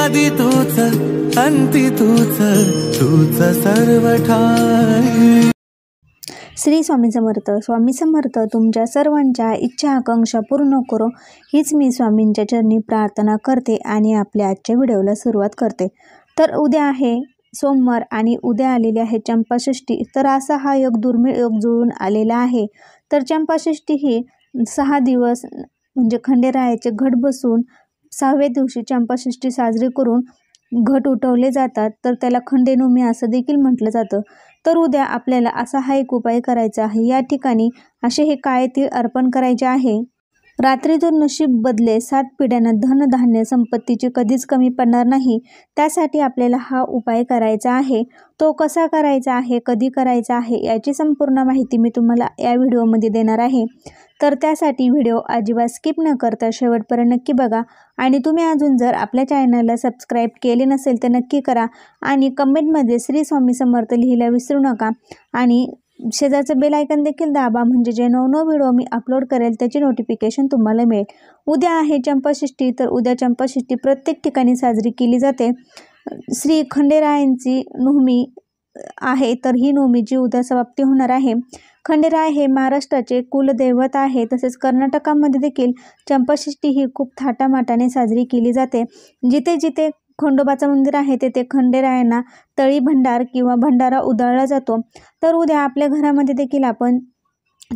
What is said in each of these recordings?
आदि तूच अंती तूच, तूच सर्व ठाई। श्री स्वामी समर्थ। स्वामी समर्थ तुमच्या सर्वांच्या इच्छा आकांक्षा पूर्ण करो, हीच मी स्वामींच्या चरणी प्रार्थना करते आणि आपल्या आजच्या व्हिडिओला सुरुवात करते। तर उद्या आहे सोमवार आणि उद्या आलेली आहे चंपाषष्ठी। तर असा हा योग दुर्मिळ योग जुळून आलेला आहे। तर चंपाषष्ठी ही 6 दिवस म्हणजे खंडेरायाचे घट बसून 6व्या दिवशी चंपाषष्ठी साजरी करून घट उठवले जातात। तर त्याला खंडेनवमी असं देखील म्हटलं जातं। तर उद्या आपल्याला असा हा एक उपाय करायचा आहे। या ठिकाणी असे हे काळे तीळ अर्पण करायचे आहे। रात्रीतून नशीब बदले, 7 पिढ्यांना धन धान्य संपत्तीची कधीच कमी पडणार नाही, त्यासाठी आपल्याला हा उपाय करायचा आहे। तो कसा करायचा आहे, कधी करायचा आहे, याची संपूर्ण माहिती मी तुम्हाला या व्हिडिओमध्ये देणार आहे। तर त्यासाठी व्हिडिओ अजिबात स्किप न करता शेवटपर्यंत नक्की बघा आणि तुम्ही अजून जर आपल्या चॅनलला सबस्क्राईब केले नसेल तर नक्की करा आणि कमेंटमध्ये श्री स्वामी समर्थ लिहायला विसरू नका आणि शेजारचं बेल आयकन देखील दाबा, म्हणजे जे नवनव व्हिडिओ मी अपलोड करेल त्याची नोटिफिकेशन तुम्हाला मिळेल। उद्या आहे चंपाषष्ठी। तर उद्या चंपाषष्ठी प्रत्येक ठिकाणी साजरी केली जाते। श्री खंडेरायांची नवमी आहे। तर ही नवमीची उद्या समाप्ती होणार आहे। खंडेराय हे महाराष्ट्राचे कुलदैवत आहे। तसेच कर्नाटकामध्ये देखील चंपाषष्ठी ही खूप थाटामाटाने साजरी केली जाते। जिथे जिथे खंडोबाचं मंदिर आहे तेथे खंडेरायांना तळी भंडार किंवा भंडारा उधळला जातो। तर उद्या आपल्या घरामध्ये देखील आपण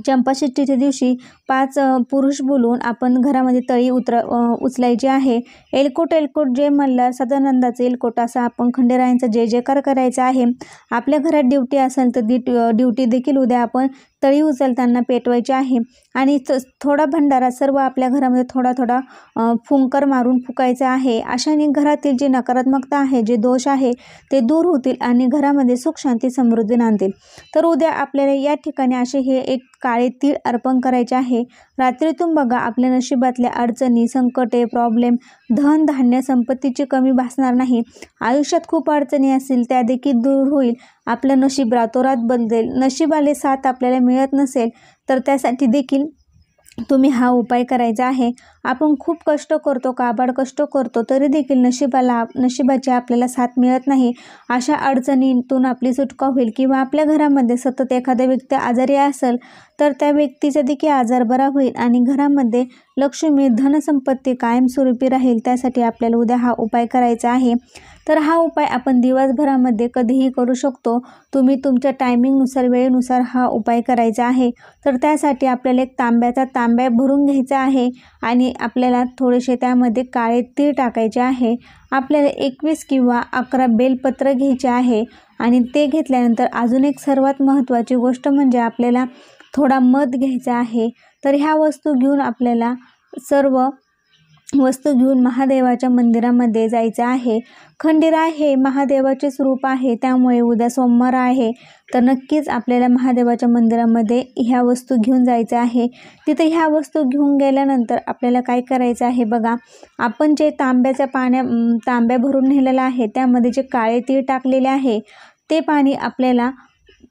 चंपाषष्ठीच्या दिवशी 5 पुरुष बोलून आपण घरामध्ये तळी उचलायची आहे। एलकोट एलकोट जय मल्हार सदानंदाचे एलकोट असा आपण खंडेरायांचा जय जयकार करायचा आहे। आपल्या घरात ड्युटी असेल तर ड्युटी देखील उद्या आपण तळी उचलताना पेटवायची आहे आणि थोडा भंडारा सर्व आपल्या घरामध्ये थोडा थोडा फुंकर मारून फुकायचा आहे। अशाने घरातील जी नकारात्मकता आहे, जे दोष आहे ते दूर होतील आणि घरामध्ये सुख शांती समृद्धी नांदेल। तर उद्या आपल्याला या ठिकाणी असे हे एक काळे तीळ अर्पण करायचे आहे। रात्रीतून बघा आपल्या नशिबातल्या अडचणी, संकटे, प्रॉब्लेम, धन धान्य संपत्तीची कमी भासणार नाही। आयुष्यात खूप अडचणी असतील त्या देखील दूर होईल। आपलं नशीब रातोरात बदलेल। नशिबाले साथ आपल्याला मिळत नसेल तर त्यासाठी देखील तुम्ही हा उपाय करायचा आहे। आपण खूप कष्ट करतो, काबाड कष्ट करतो, तरी देखील नशिबाची आपल्याला साथ मिळत नाही। अशा अडचणींतून आपली सुटका होईल किंवा आपल्या घरामध्ये सतत एखादा व्यक्ती आजारी असेल तर त्या व्यक्तीचा देखील आजार बरा होईल आणि घरामध्ये लक्ष्मी धनसंपत्ती कायमस्वरूपी राहील। त्यासाठी आपल्याला उद्या हा उपाय करायचा आहे। तर हा उपाय आपण दिवसभरामध्ये कधीही करू शकतो। तुम्ही तुमच्या टायमिंगनुसार, वेळेनुसार हा उपाय करायचा आहे। तर त्यासाठी आपल्याला एक तांब्या भरून घ्यायचा आहे आणि आपल्याला थोडेसे त्यामध्ये काळे तीळ टाकायचे आहे। आपल्याला 21 किंवा 11 बेलपत्र घ्यायचे आहे आणि ते घेतल्यानंतर अजून एक सर्वात महत्त्वाची गोष्ट म्हणजे आपल्याला थोडा मध घ्यायचा आहे। तर ह्या वस्तू घेऊन आपल्याला सर्व वस्तू घेऊन महादेवाच्या मंदिरामध्ये जायचं आहे। खंडेराय हे महादेवाचे स्वरूप आहे, त्यामुळे उद्या सोमवार आहे तर नक्कीच आपल्याला महादेवाच्या मंदिरामध्ये ह्या वस्तू घेऊन जायचं आहे। तिथे ह्या वस्तू घेऊन गेल्यानंतर आपल्याला काय करायचं आहे बघा, आपण जे तांब्या भरून नेलेला आहे त्यामध्ये जे काळे तीळ टाकलेले आहे ते पाणी आपल्याला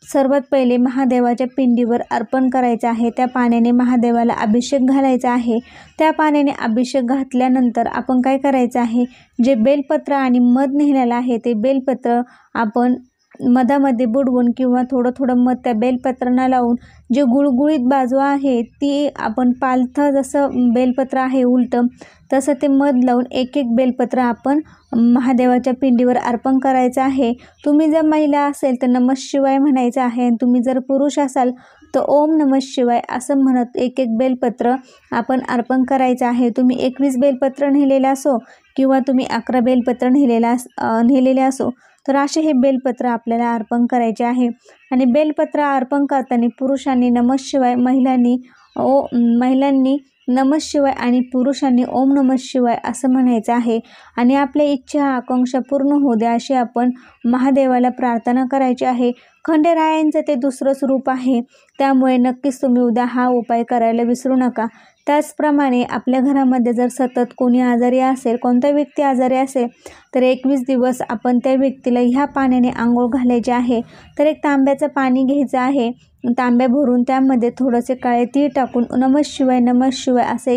सर्वात पहिले महादेवाच्या पिंडीवर अर्पण करायचं आहे। त्या पाण्याने महादेवाला अभिषेक घालायचा आहे। त्या पाण्याने अभिषेक घातल्यानंतर आपण काय करायचं आहे, जे बेलपत्र आणि मध नेलेलं आहे ते बेलपत्र आपण मधामध्ये बुडवून किंवा थोडं थोडं मध त्या बेलपत्रांना लावून जे गुळगुळीत बाजू आहे ती आपण पालथं जसं बेलपत्र आहे उलटं तसं ते मध लावून एक एक बेलपत्र आपण महादेवाच्या पिंडीवर अर्पण करायचं आहे। तुम्ही जर महिला असेल तर नमः शिवाय म्हणायचं आहे आणि तुम्ही जर पुरुष असाल तर ओम नमः शिवाय असं म्हणत एक एक बेलपत्र आपण अर्पण करायचं आहे। तुम्ही 21 बेलपत्र नेलेले असो किंवा तुम्ही 11 बेलपत्र नेलेले असो तर असे हे बेलपत्र आपल्याला अर्पण करायचे आहे। आणि बेलपत्र अर्पण करताना पुरुषांनी नमः शिवाय, महिलांनी नमः शिवाय आणि पुरुषांनी ओम नमः शिवाय असं म्हणायचं आहे आणि आपल्या इच्छा आकांक्षा पूर्ण होऊ द्या अशी आपण महादेवाला प्रार्थना करायची आहे। खंडेरायांचं ते दुसरं स्वरूप आहे, त्यामुळे नक्कीच तुम्ही उद्या हा उपाय करायला विसरू नका। त्याचप्रमाणे आपल्या घरामध्ये जर सतत कोणी आजारी असेल, कोणता व्यक्ती आजारी असेल तर 21 दिवस आपण त्या व्यक्तीला ह्या पाण्याने आंघोळ घालायची आहे। तर एक तांब्याचं पाणी घ्यायचं आहे तांब्या भरून त्यामध्ये थोडेसे काळे तीळ टाकून नमः शिवाय असं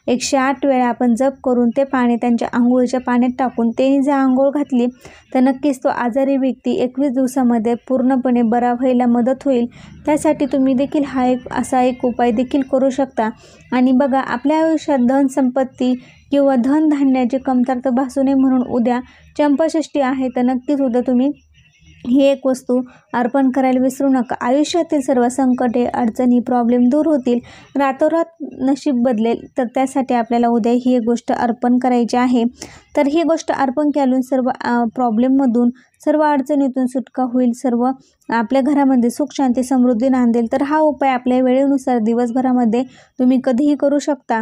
108 वेळा आपण जप करून ते पाणी त्यांच्या आंघोळीच्या पाण्यात टाकून त्यांनी जर आंघोळ घातली तर नक्कीच तो आजारी व्यक्ती 21 दिवसामध्ये पूर्णपणे बरा व्हायला मदत होईल। त्यासाठी तुम्ही देखील हा एक उपाय देखील करू शकता। आणि बघा, आपल्या आयुष्यात धन संपत्ती किंवा धनधान्याची कमतरता भासू नये म्हणून उद्या चंपाषष्ठी आहे, तर नक्कीच उद्या तुम्ही ही एक वस्तू अर्पण करायला विसरू नका। आयुष्यातील सर्व संकटे, अडचणी, प्रॉब्लेम दूर होतील, रातोरात नशीब बदलेल। तर त्यासाठी आपल्याला उद्या ही एक गोष्ट अर्पण करायची आहे। तर ही गोष्ट अर्पण केल्याने सर्व प्रॉब्लेममधून, सर्व अडचणीतून सुटका होईल, सर्व आपल्या घरामध्ये सुख शांती समृद्धी नांदेल। तर हा उपाय आपल्या वेळेनुसार दिवसभरामध्ये तुम्ही कधीही करू शकता।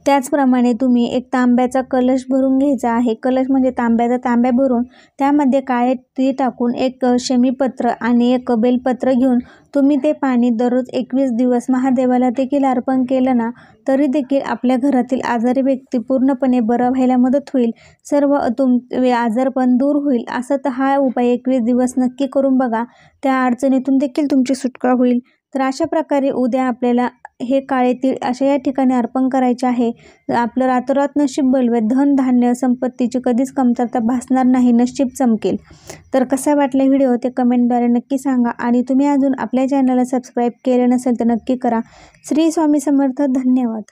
त्याचप्रमाणे तुम्ही एक तांब्याचा कलश भरून घ्यायचा आहे। कलश म्हणजे तांब्या भरून त्यामध्ये काळे तीळ टाकून एक शमीपत्र आणि एक बेलपत्र घेऊन तुम्ही ते पाणी दररोज 21 दिवस महादेवाला देखील अर्पण केलं ना, तरी देखील आपल्या घरातील आजारी व्यक्ती पूर्णपणे बरं व्हायला मदत होईल, सर्व आजारपण दूर होईल। असं तर हा उपाय 21 दिवस नक्की करून बघा, त्या अडचणीतून देखील तुमची सुटका होईल। तर अशा प्रकारे उद्या आपल्याला हे काळे तीळ अशा या ठिकाणी अर्पण करायचे आहे। आपलं रातोरात नशीब बदलेल, धन धान्य संपत्तीची कधीच कमतरता भासणार नाही, नशीब चमकेल। तर कसा वाटला व्हिडिओ ते कमेंटद्वारे नक्की सांगा। आणि तुम्ही अजून आपल्या चॅनलला सबस्क्राईब केले नसेल तर नक्की करा। श्री स्वामी समर्थ। धन्यवाद।